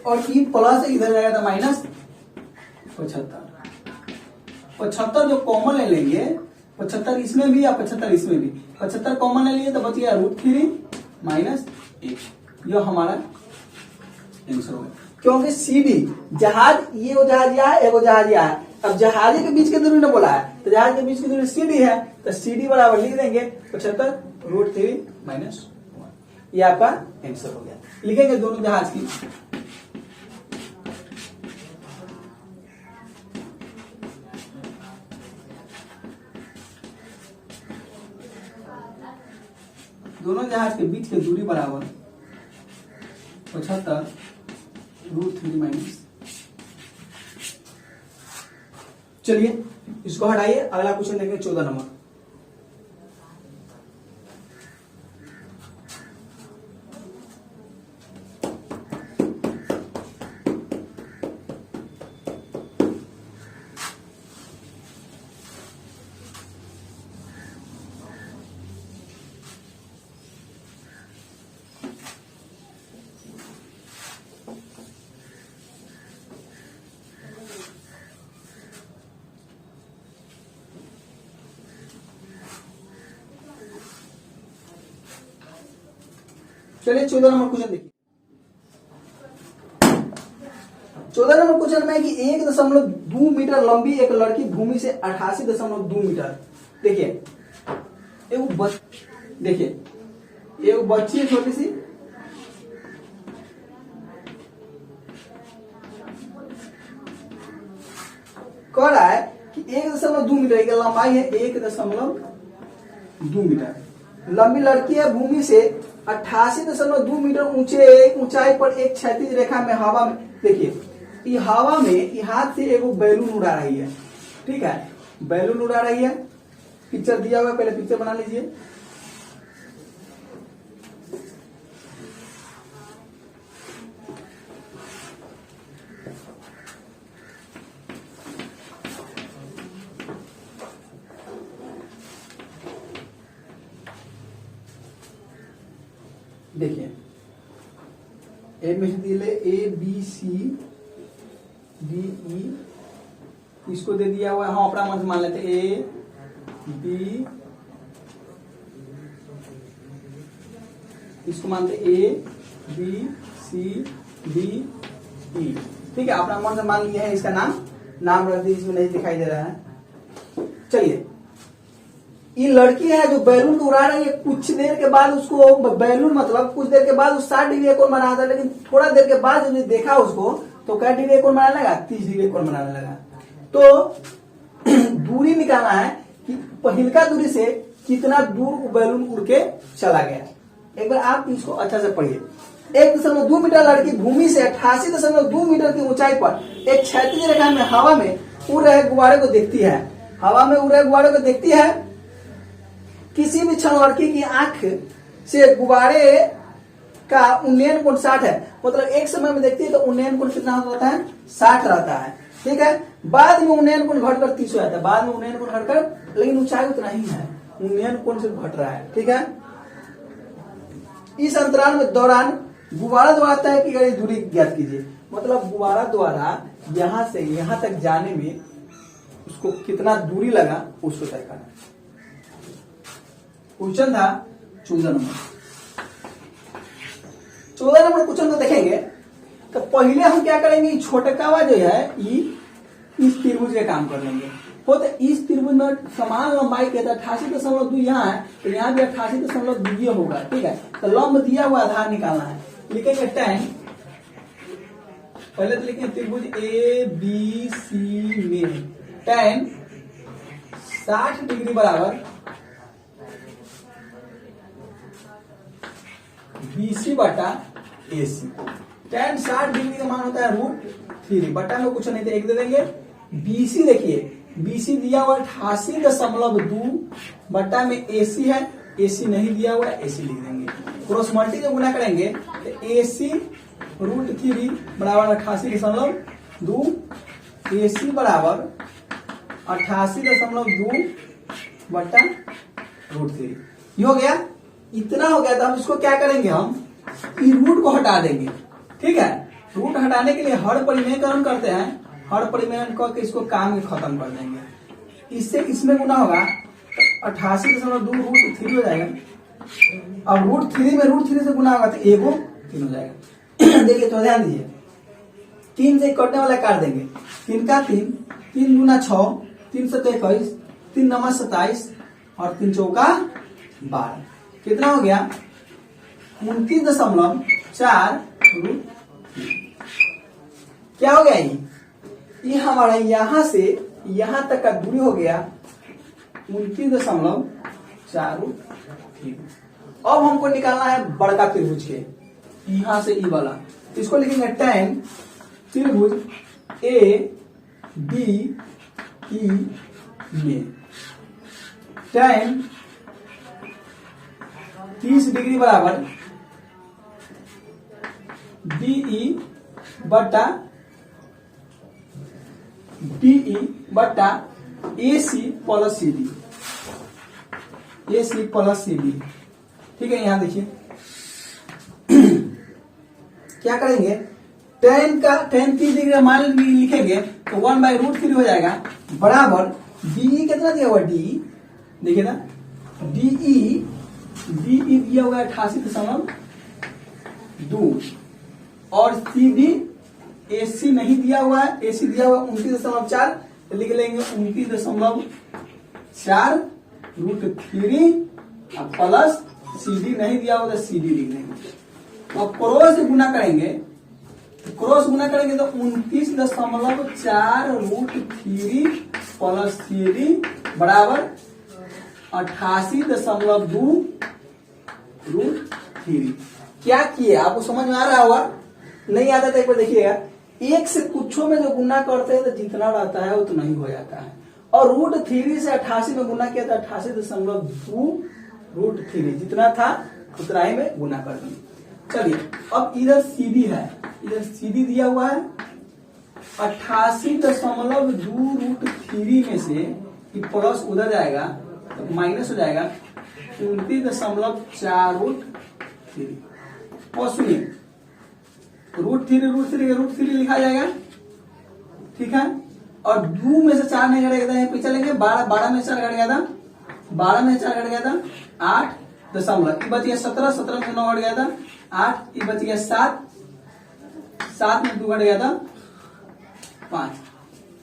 Speaker 1: और ई प्लस इधर जाएगा तो माइनस 75 जो कॉमन ले लेंगे, 75 इसमें भी या 75 इसमें भी, 75 कॉमन ले लिए तो बच गया √3 माइनस 1। यह हमारा आंसर होगा, क्योंकि सी डी जहाज, ये वो जहाज यहाँ है, एगो जहाज यहाँ है। अब जहाज के बीच की दूरी ने बोला है तो जहाज के बीच की दूरी सी डी है, तो सी डी बराबर लिख देंगे 75√3 माइनस 1। ये आपका आंसर हो गया। लिखेंगे दोनों जहाज की, दोनों जहाज के बीच की दूरी बराबर 75√3 माइनस। चलिए इसको हटाइए, अगला क्वेश्चन देखेंगे 14 नंबर। चलिए 14 नंबर क्वेश्चन देखिए। 14 नंबर क्वेश्चन में कि 1.2 मीटर लंबी एक लड़की भूमि से 88.2 मीटर, देखिए एक बच्ची है छोटी सी, कह रहा है कि 1.2 मीटर की लंबाई है, 1.2 मीटर लंबी लड़की है, भूमि से 88.2 मीटर ऊंचाई पर एक क्षैतिज रेखा में हवा में, देखिए ये हवा में ये हाथ से एगो बैलून उड़ा रही है, ठीक है, बैलून उड़ा रही है। पिक्चर दिया हुआ है, पहले पिक्चर बना लीजिए। देखिए ए में दिए ए बी सी डी ई, इसको दे दिया हुआ है, हम अपना मन से मान लेते ए बी, इसको मानते ए बी सी डी ई, ठीक है, अपना मन से मान लिया है। इसका नाम रख दिया, इसमें नहीं दिखाई दे रहा है। चलिए ये लड़की है जो बैलून को उड़ा रही है, कुछ देर के बाद उसको बैलून मतलब कुछ देर के बाद उस 60 डिग्री कोण बना था, लेकिन थोड़ा देर के बाद जब देखा उसको तो क्या डिग्री कोण बनाने लगा, 30 डिग्री कोण बनाने लगा। तो दूरी निकालना है कि पहिलका दूरी से कितना दूर बैलून उड़ के चला गया। एक बार आप इसको अच्छा से पढ़िए। 1.2 मीटर लड़की भूमि से 88.2 मीटर की ऊंचाई पर एक क्षैतिज रेखा में हवा में उड़ रहे गुब्बारे को देखती है। हवा में उड़ रहे गुब्बारे को देखती है। किसी भी क्षण लड़की की आंख से गुब्बारे का उन्नयन कोण 60 है, मतलब एक समय में देखती है तो उन्नयन कोण कितना होता है, 60 रहता है। ठीक है, बाद में उन्नयन कोण घटकर 30 हो जाता है। बाद में उन्नयन कोण घटकर, लेकिन ऊंचाई उतना ही है, उन्नयन कोण सिर्फ घट रहा है। ठीक है, इस अंतराल में दौरान गुब्बारा द्वारा तय की गई दूरी ज्ञात कीजिए। मतलब गुब्बारा द्वारा यहां से यहां तक जाने में उसको कितना दूरी लगा उसको तय करना। क्वेश्चन था 14 नंबर। 14 नंबर क्वेश्चन को देखेंगे तो पहले हम क्या करेंगे, छोटकावा जो है इस त्रिभुज के काम कर लेंगे। हो तो इस त्रिभुज में समान लंबाई के 88.2 यहाँ है, तो यहाँ भी 88.2 होगा। ठीक है, तो लंब दिया हुआ आधार निकालना है। लिखेंगे tan, पहले तो लिखेंगे त्रिभुज ए बी सी में tan 60 डिग्री बराबर BC बटा AC। tan 60 डिग्री का मान होता है √3, बटा में कुछ नहीं तो 1 दे देंगे। BC देखिए, BC दिया हुआ 88.2 बटा में AC है, AC नहीं दिया हुआ है, AC लिख देंगे। क्रॉस मल्टी जब गुना करेंगे तो AC √3 बराबर 88.2, AC बराबर 88.2 बटा √3। ये हो गया, इतना हो गया। तो हम इसको क्या करेंगे, हम रूट को हटा देंगे। ठीक है, रूट हटाने के लिए हर परिमेयकरण करते हैं, हर परिमेयकरण करके इसको काम खत्म कर देंगे। इससे इसमें गुना होगा 88.2 √3 हो जाएगा। अब √3 में √3 से गुना होगा तो 1 3 हो जाएगा। देखिए तो ध्यान दीजिए, 3 से कटने वाला काट देंगे। 3 का 3, 3 गुना 6, 3 7 21, 3 9 27 और 3 चौका 12। कितना हो गया, 29.4 √3। क्या हो गया, ये हमारा यहां से यहां तक का दूरी हो गया 29.4 √3। अब हमको निकालना है बड़का त्रिभुज के, यहां से ई वाला। इसको लिखेंगे tan त्रिभुज ए बी ई में tan 30 डिग्री बराबर BE बटा DE बटा AC plus CD, AC plus CD। ठीक है, यहां देखिए क्या करेंगे, tan 30 डिग्री का मान लिखेंगे तो 1/√3 हो जाएगा, बराबर DE कितना दिया हुआ, DE देखिए ना, DE दिया हुआ है 88.2 और CD AC नहीं दिया हुआ है, AC दिया हुआ 29.4, तो लिख लेंगे 29.4 √3 प्लस CD नहीं दिया हुआ तो CD लिख लेंगे। अब क्रॉस गुना करेंगे, क्रॉस गुना करेंगे तो 29.4 √3 प्लस CD बराबर 88.2 √3। क्या किए, आपको समझ में आ रहा होगा, नहीं आता तो एक बार देखिएगा। एक से कुछों में जो गुना करते हैं तो जितना रहता है उतना ही हो जाता है, और √3 से 88 में गुना किया था 88.2 √3, जितना था उतना ही में गुना कर दिए। चलिए अब इधर CD है, इधर CD दिया हुआ है 88.2 √3 में से प्लस उधर जाएगा तो माइनस हो जाएगा 29.4 √3। और सुनिए √3 लिखा जाएगा। ठीक है, और 2 में से 4 नहीं घटेगा, यहाँ पे चलेंगे 12 में 4 घट गया था, 12 में 4 घट गया था 8 दशमलव, बच गया 17 में 9 घट गया था 8, बच गया 7 में 2 घट गया था 5।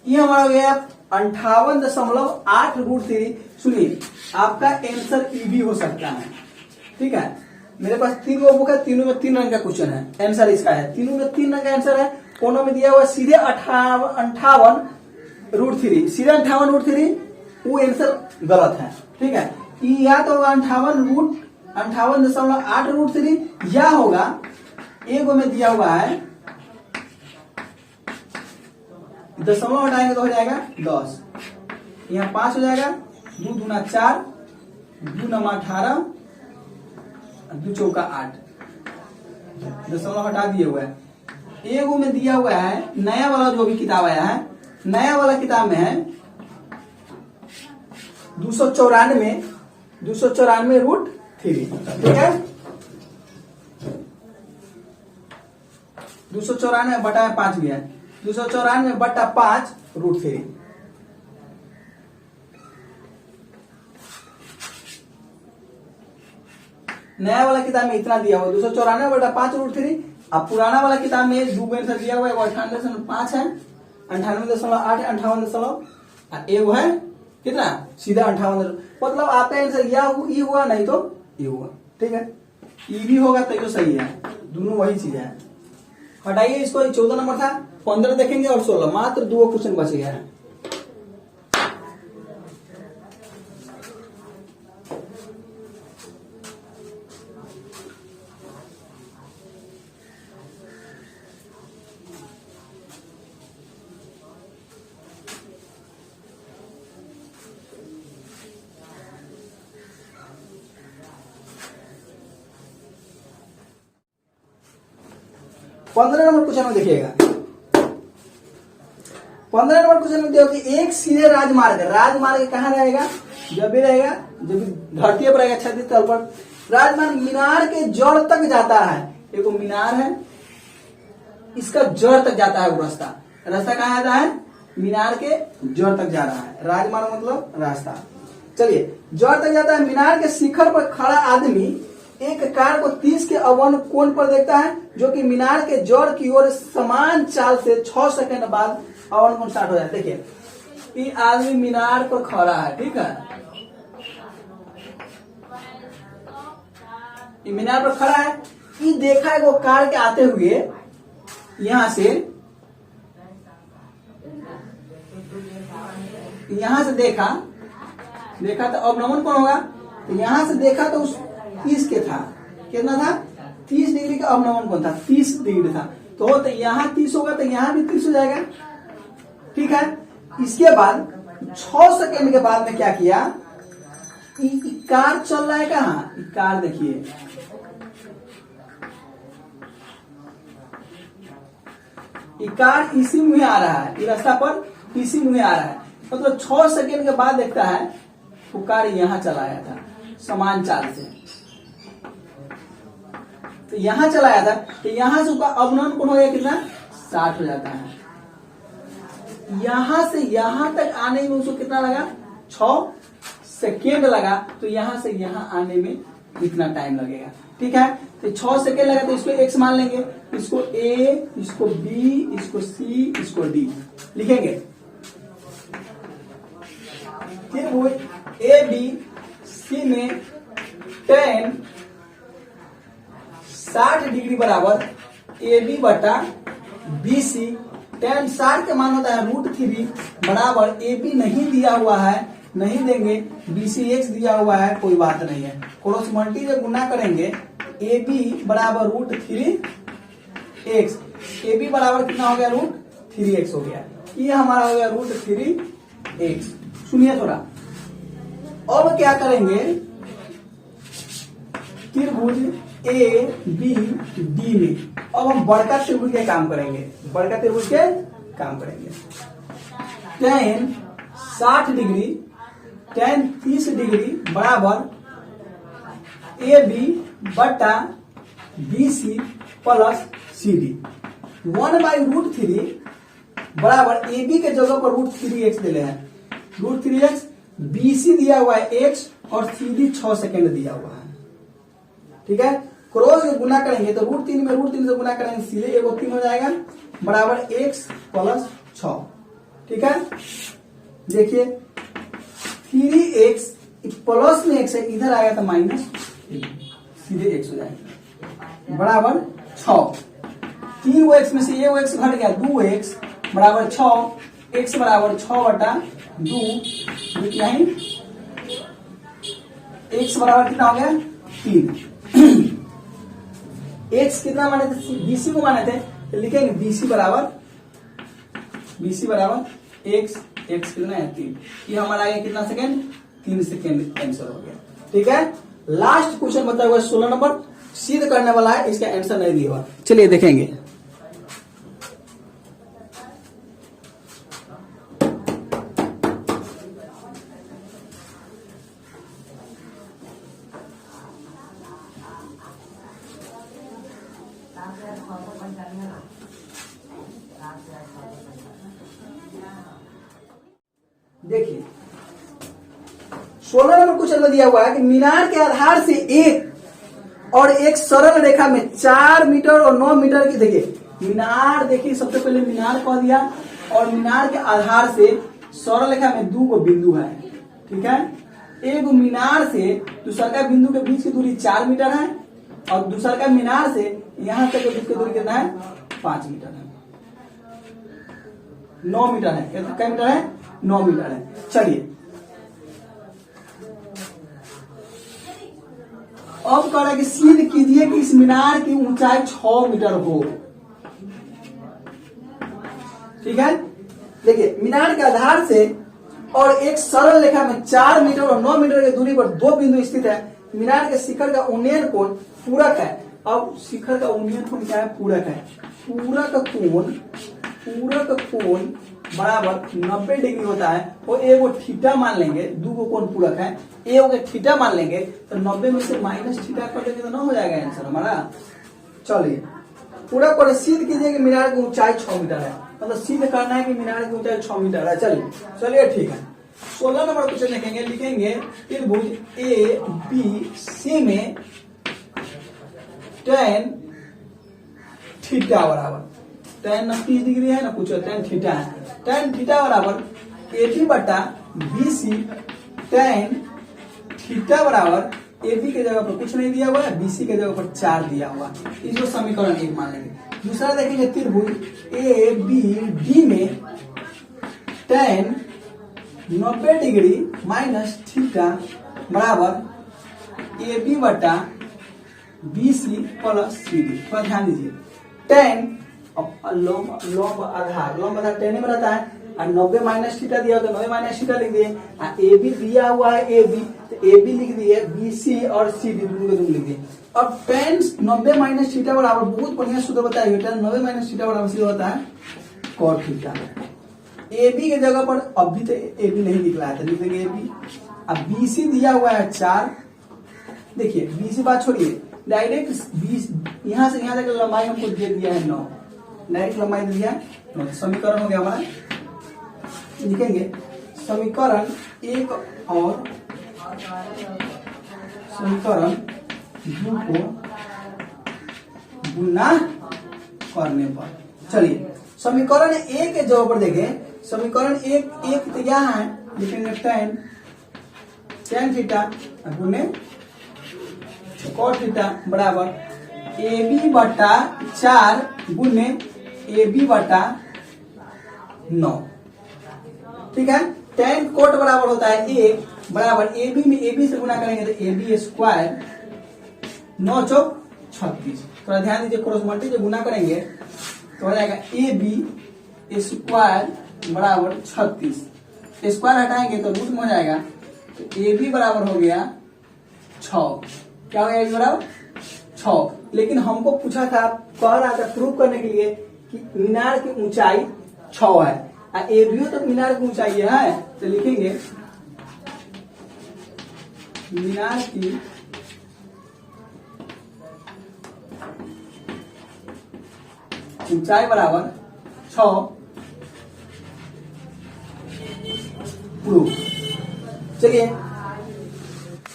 Speaker 1: ये हमारा हो गया 58.8 √3। सुनिए आपका आंसर ई भी हो सकता है। ठीक है, मेरे पास 3 बुक है, तीनों में 3 रंग का क्वेश्चन है, आंसर इसका है, तीनों में 3 रंग का आंसर है। कोनों में दिया हुआ सीधे 58 √3, सीधे 58 √3 वो आंसर गलत है। ठीक है, या तो होगा 58.8 √3 या होगा एगो में दिया हुआ है दशमलव हटाएंगे तो हो जाएगा 10, यहाँ 5 हो जाएगा, 2 दूना 4, 2 नमा 18, 2 चौका 8, दशमलव हटा दिए हुआ है। एगो में दिया हुआ है नया वाला जो भी किताब आया है, नया वाला किताब में है 294 √3। ठीक है, 294 बटा 5 भी है, 294 बटा 5 √3। नया वाला किताब में इतना दिया हुआ 294 बटा 5 √3। अब पुराना वाला किताब में 2 आंसर दिया हुआ है, 98.5 है, 98.8, 58 एगो है कितना सीधा 58, मतलब आपका आंसर या ई हुआ नहीं तो ये हुआ। ठीक है, ई भी होगा तो सही है, दोनों वही चीज है। हटाइए इसको, 14 नंबर था, 15 देखेंगे और 16, मात्र 2 क्वेश्चन बच गया है। पंद्रह नंबर क्वेश्चन में देखिएगा, 15 नंबर क्वेश्चन में देखो कि एक सीधे राजमार्ग कहाँ रहेगा, जब भी रहेगा जब धरती पर रहेगा क्षैतिज तल पर, राजमार्ग मीनार के जड़ तक जाता है। एक मीनार है, इसका जड़ तक जाता है वो रास्ता कहाँ जाता है, मीनार के जड़ तक जा रहा है। राजमार्ग मतलब रास्ता। चलिए, जड़ तक जाता है। मीनार के शिखर पर खड़ा आदमी एक कार को 30 के अवन कोण पर देखता है, जो कि मीनार के जड़ की ओर समान चाल से 6 सेकंड बाद अवन कोण स्टार्ट हो जाता है। देखिए, ये आदमी मीनार पर खड़ा है, ठीक है, ये मीनार पर खड़ा है, ये देखा है वो कार के आते हुए, यहां से देखा तो अवनमन कौन होगा, तो यहां से देखा तो उस 30 के था, कितना था 30 डिग्री का अवनमन कौन था, 30 डिग्री था, तो यहाँ 30 होगा तो यहाँ भी 30 हो जाएगा। ठीक है, इसके बाद 6 सेकंड के बाद में क्या किया, कार चल रहा है कहाँ, कार देखिए, कार इसी मुहे आ रहा है, रास्ता पर इसी मुहे आ रहा है, मतलब 6 सेकंड के बाद देखता है वो कार यहाँ चलाया था समान चाल से, तो यहां चलाया था, तो यहां से अवनमन कोण हो गया कितना 60 हो जाता है। यहां से यहां तक आने में उसको कितना लगा 6 सेकेंड लगा, तो यहां से यहां आने में इतना टाइम लगेगा। ठीक है, तो 6 सेकेंड लगा, तो इसको x मान लेंगे, इसको a, इसको b, इसको c, इसको d लिखेंगे। फिर वो a b c में tan 60 डिग्री बराबर AB बटा BC, tan 60 का मान होता है √3 बराबर AB नहीं दिया हुआ है, नहीं देंगे, BC x दिया हुआ है, कोई बात नहीं है, क्रॉस मल्टी से गुना करेंगे, AB बराबर √3x, AB बराबर कितना हो गया √3x हो गया, ये हमारा हो गया √3x। सुनिए थोड़ा, अब क्या करेंगे, त्रिभुज A B D में अब हम बड़का त्रिभुज के काम करेंगे, tan 60 डिग्री tan 30 डिग्री बराबर AB बटा BC प्लस CD, 1/√3 बराबर AB के जगह पर √3x ले हैं, √3x, BC दिया हुआ है x और CD 6 सेकंड दिया हुआ है। ठीक है, क्रॉस गुना करेंगे तो √3 में √3 से गुना करेंगे, सीधे एगो 3 हो जाएगा बराबर x प्लस 6। ठीक है, देखिए 3x प्लस में x है, इधर आएगा तो माइनस, सीधे x हो जाएगा बराबर 6। 3 x में से ये x घट गया, 2x बराबर 6, x बराबर 6 बटा 2 नहीं, x बराबर कितना हो गया 3। x कितना माने थे, BC को माने थे, तो लिखेंगे BC बराबर x कितना है 3। ये हमारा आगे कितना सेकेंड, 3 सेकेंड आंसर हो गया। ठीक है, लास्ट क्वेश्चन बताया हुआ 16 नंबर, सिद्ध करने वाला है, इसका आंसर नहीं दिया हुआ। चलिए देखेंगे। देखिए 16 नंबर क्वेश्चन में दिया हुआ है कि मीनार के आधार से एक और एक सरल रेखा में 4 मीटर और 9 मीटर की, देखिए मीनार, देखिए सबसे पहले मीनार कह दिया, और मीनार के आधार से सरल रेखा में 2 गो बिंदु है। ठीक है, एक मीनार से दूसरा का बिंदु के बीच की दूरी 4 मीटर है, और दूसरा का मीनार से यहां तक के बीच की दूरी कितना है 5 मीटर है, 9 मीटर है। कितना मीटर है 9 मीटर है। चलिए अब कह रहा है कि सिद्ध कीजिए कि इस मीनार की ऊंचाई 6 मीटर हो। ठीक है, देखिए मीनार के आधार से और एक सरल रेखा में 4 मीटर और 9 मीटर की दूरी पर 2 बिंदु स्थित है। मीनार के शिखर का उन्नयन कोण पूरक है। अब शिखर का उन्नयन कोण क्या है, पूरक है। पूरक कोण बराबर 90 डिग्री होता है। वो एगो थीटा मान लेंगे, 2 गो कोण पूरक है, एगो थीटा मान लेंगे, तो 90 में से माइनस थीटा कर देंगे तो ना हो जाएगा आंसर हमारा। चलिए पूरा कोण सिद्ध कीजिए कि मीनार की ऊंचाई 6 मीटर है, मतलब सिद्ध करना है कि मीनार की ऊंचाई 6 मीटर है। चलिए ठीक है, 16 नंबर क्वेश्चन लिखेंगे, त्रिभुज ABC में tan थीटा बराबर, tan 30 डिग्री है ना, पूछो tan थीटा है, tan थीटा बराबर AB बटा BC, tan थीटा बराबर AB के जगह पर कुछ नहीं दिया हुआ है, BC के जगह पर 4 दिया हुआ, इसको समीकरण 1 मान लेंगे। दूसरा देखेंगे त्रिभुज ABD में tan 90 डिग्री माइनस थीटा बराबर AB बटा BC प्लस CD। थोड़ा ध्यान दीजिए, tan लंब आधार tan में रहता है, और 90 माइनस थीटा दिया तो 90 माइनस थीटा लिख दिए, AB दिया हुआ है AB, तो AB लिख दिए, BC और CD दोनों के दोनों लिख दिए। अब tan 90 माइनस थीटा बराबर, बहुत बढ़िया सूत्र बताइए, tan 90 माइनस थीटा बराबर सीधा होता है cot थीटा। AB के जगह पर अभी तो AB नहीं निकला है, तो लिख देंगे AB। अब BC दिया हुआ है 4, देखिए BC बात छोड़िए, डायरेक्ट 20 यहां से यहां तक लंबाई हमको दे दिया है 9, डायरेक्ट लंबाई दे दिया 9। समीकरण हो गया हमारा, लिखेंगे समीकरण 1 और समीकरण 2 को गुना करने पर। चलिए समीकरण 1 के जगह पर देखें, समीकरण 1 तो यहाँ है, लिखेंगे tan थीटा गुने cot थीटा बराबर AB बटा 4 गुने AB बटा 9। ठीक है, tan cot बराबर होता है 1 बराबर AB में AB से गुना करेंगे तो AB स्क्वायर 9 चौक 36। थोड़ा ध्यान दीजिए, क्रॉस मल्टी जब गुना करेंगे तो हो जाएगा AB स्क्वायर बराबर 36, स्क्वायर हटाएंगे तो रूट में हो जाएगा, तो AB बराबर हो गया 6। क्या हो गया AB बराबर 6। लेकिन हमको पूछा था, कह रहा था प्रूव करने के लिए कि मीनार की ऊंचाई 6 है, और AB तो मीनार की ऊंचाई है, तो लिखेंगे मीनार की ऊंचाई बराबर 6 प्रूफ।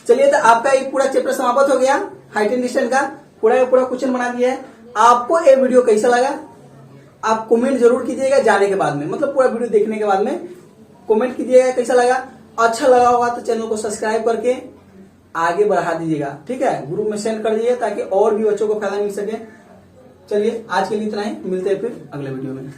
Speaker 1: चलिए तो आपका ये पूरा चैप्टर समाप्त हो गया, हाइट एंड डिस्टेंस का पूरा क्वेश्चन बना दिया है। आपको ये वीडियो कैसा लगा आप कमेंट जरूर कीजिएगा, जाने के बाद में, मतलब पूरा वीडियो देखने के बाद में कमेंट कीजिएगा कैसा लगा। अच्छा लगा होगा तो चैनल को सब्सक्राइब करके आगे बढ़ा दीजिएगा। ठीक है, ग्रुप में सेंड कर दीजिए ताकि और भी बच्चों को फायदा मिल सके। चलिए आज के लिए इतना ही, मिलते हैं फिर अगले वीडियो में।